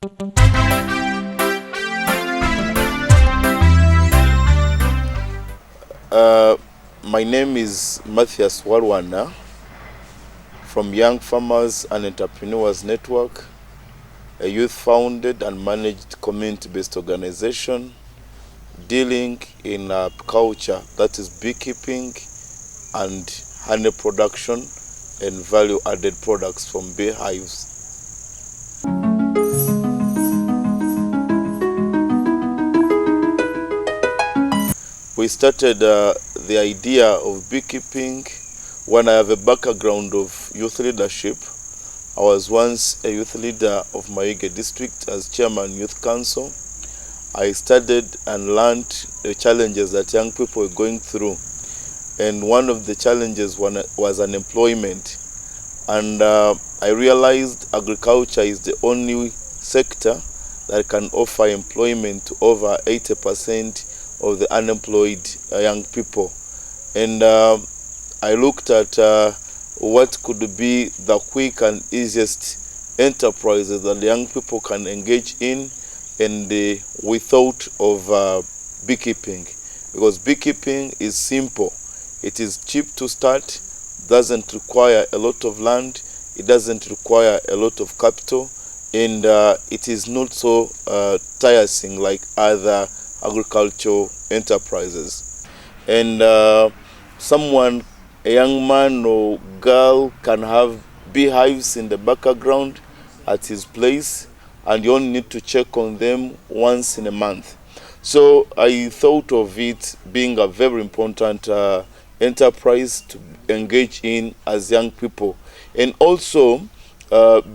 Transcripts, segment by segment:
My name is Matthias Warwana from Young Farmers and Entrepreneurs Network, a youth-founded and managed community-based organization dealing in culture, that is beekeeping and honey production and value-added products from beehives. We started the idea of beekeeping when I have a background of youth leadership. I was once a youth leader of Mayuge district as chairman youth council. I studied and learned the challenges that young people were going through. And one of the challenges was unemployment. And I realized agriculture is the only sector that can offer employment to over 80% of the unemployed young people. And I looked at what could be the quick and easiest enterprises that young people can engage in, and we thought of beekeeping, because beekeeping is simple. It is cheap to start, doesn't require a lot of land, it doesn't require a lot of capital, and it is not so tiresome like other agricultural enterprises. And a young man or girl can have beehives in the background at his place, and you only need to check on them once in a month. So I thought of it being a very important enterprise to engage in as young people. And also,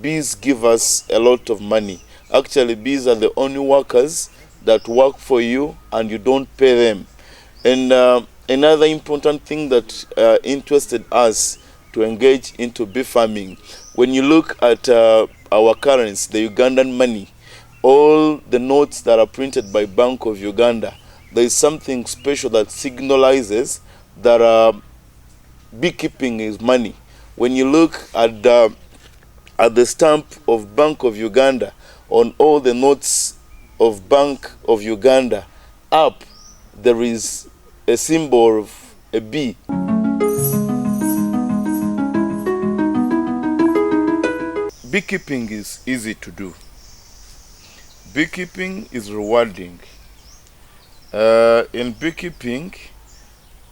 bees give us a lot of money. Actually, bees are the only workers that work for you and you don't pay them. And another important thing that interested us to engage into bee farming, when you look at our currency, the Ugandan money, all the notes that are printed by Bank of Uganda, there is something special that signalizes that beekeeping is money. When you look at the stamp of Bank of Uganda on all the notes of Bank of Uganda, up there is a symbol of a bee. Beekeeping is easy to do. Beekeeping is rewarding. In beekeeping,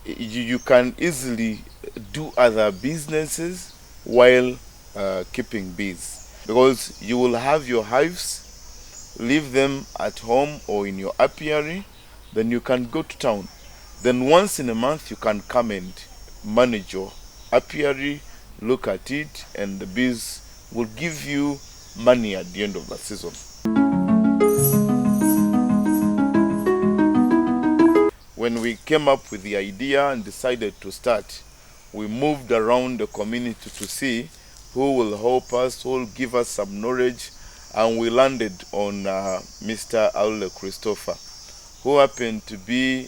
you can easily do other businesses while keeping bees, because you will have your hives, leave them at home or in your apiary, then you can go to town. Then once in a month you can come and manage your apiary, look at it, and the bees will give you money at the end of the season. When we came up with the idea and decided to start, we moved around the community to see who will help us, who will give us some knowledge, and we landed on Mr. Aule Christopher, who happened to be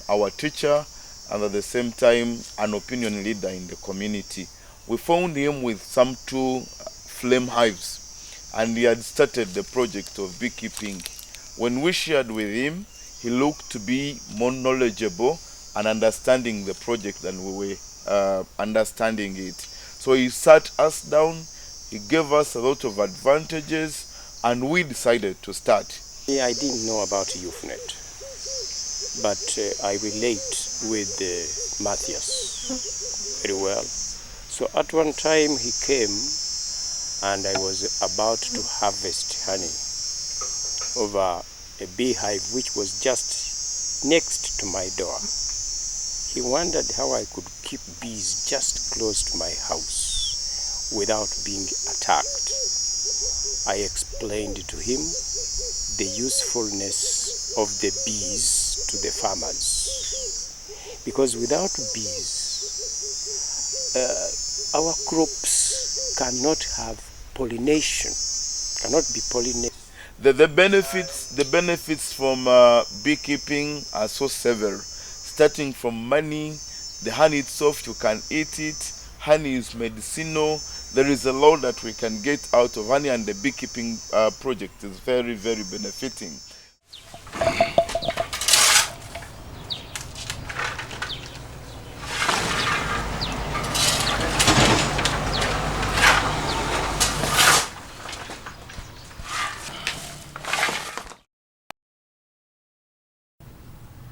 our teacher and at the same time an opinion leader in the community. We found him with some 2 flame hives, and he had started the project of beekeeping. When we shared with him, he looked to be more knowledgeable and understanding the project than we were understanding it. So he sat us down, he gave us a lot of advantages, and we decided to start. I didn't know about YouthNet, but I relate with Matthias very well. So at one time he came and I was about to harvest honey over a beehive which was just next to my door. He wondered how I could keep bees just close to my house without being attacked. I explained to him the usefulness of the bees to the farmers, because without bees our crops cannot have pollination, cannot be pollinated. The benefits from beekeeping are so several. Starting from money, the honey itself, you can eat it. Honey is medicinal. there is a lot that we can get out of honey, and the beekeeping project is very, very benefiting.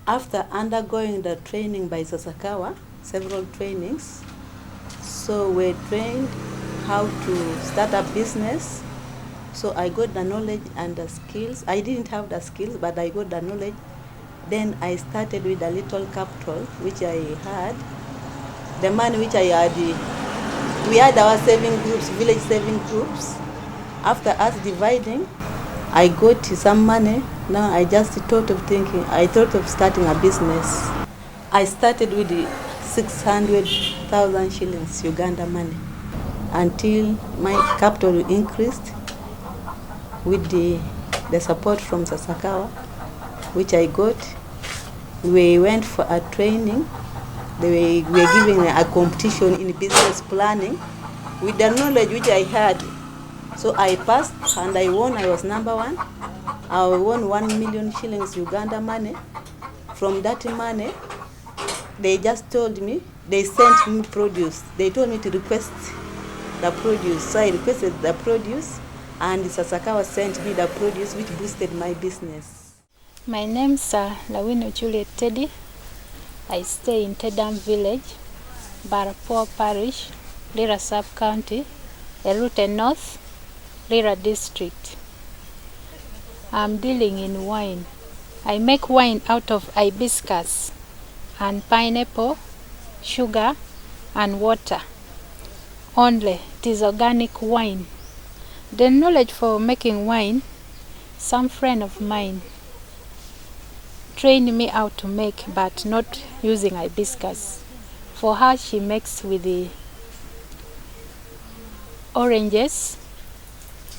After undergoing the training by Sasakawa, several trainings, so we trained how to start a business. So I got the knowledge and the skills. I didn't have the skills, but I got the knowledge. Then I started with a little capital, which I had. The money which I had, we had our saving groups, village saving groups. After us dividing, I got some money. Now I just thought of starting a business. I started with the 600,000 shillings Uganda money until my capital increased with the support from Sasakawa, which I got. We went for a training. We were giving a competition in business planning with the knowledge which I had. So I passed and I won. I was number one. I won 1 million shillings Uganda money. From that money, they just told me, they sent me produce. They told me to request the produce. So I requested the produce, and Sasakawa sent me the produce, which boosted my business. My name's Lawino Juliet Teddy. I stay in Tedam Village, Barapoa Parish, Lira Sub-County, Erute North, Lira District. I'm dealing in wine. I make wine out of hibiscus and pineapple, sugar and water. Only it is organic wine. The knowledge for making wine, some friend of mine trained me how to make, but not using hibiscus. For her, she makes with the oranges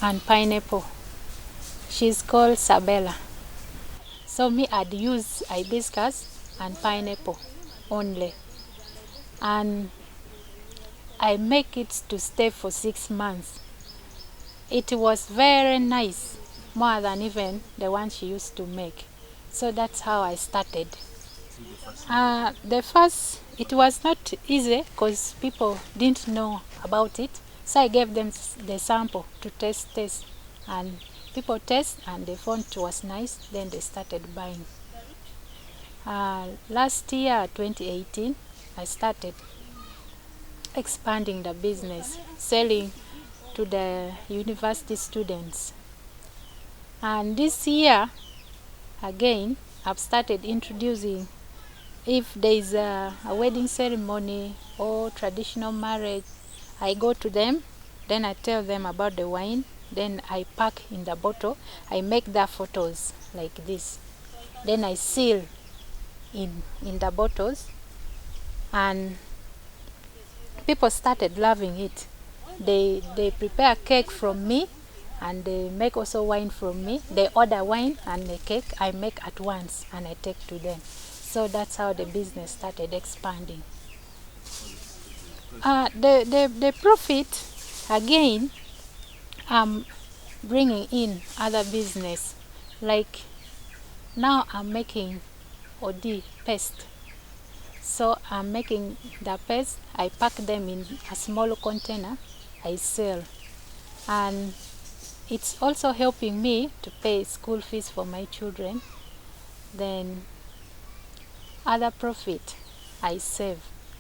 and pineapple. She's called Sabella. So me, I'd use hibiscus and pineapple only. And I make it to stay for 6 months. It was very nice, more than even the one she used to make. So that's how I started. The first, it was not easy because people didn't know about it. So I gave them the sample to test, and people test and they found it was nice, then they started buying. Last year, 2018, I started expanding the business, selling to the university students. And this year, again, I've started introducing, if there is a wedding ceremony or traditional marriage, I go to them, then I tell them about the wine, then I pack in the bottle, I make the photos like this. Then I seal in the bottles, and people started loving it. They prepare cake from me, and they make also wine from me. They order wine and the cake I make at once and I take to them. So that's how the business started expanding. The profit, again, I'm bringing in other business. Like now I'm making OD paste. So I'm making the paste, I pack them in a small container, I sell. And it's also helping me to pay school fees for my children. Then other profit I save,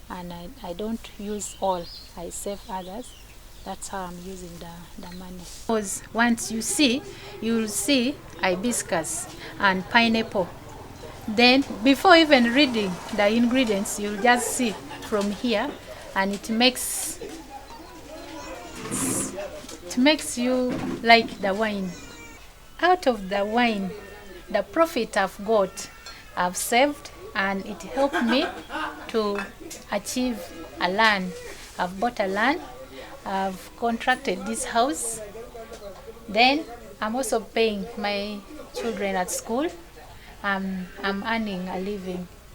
and I don't use all, I save others. That's how I'm using the money. Because once you see, you'll see hibiscus and pineapple. Then before even reading the ingredients, you'll just see from here, and it makes you like the wine. Out of the wine, the profit I've got, I've saved, and it helped me to achieve a land. I've bought a land, I've contracted this house, then I'm also paying my children at school. I'm earning a living.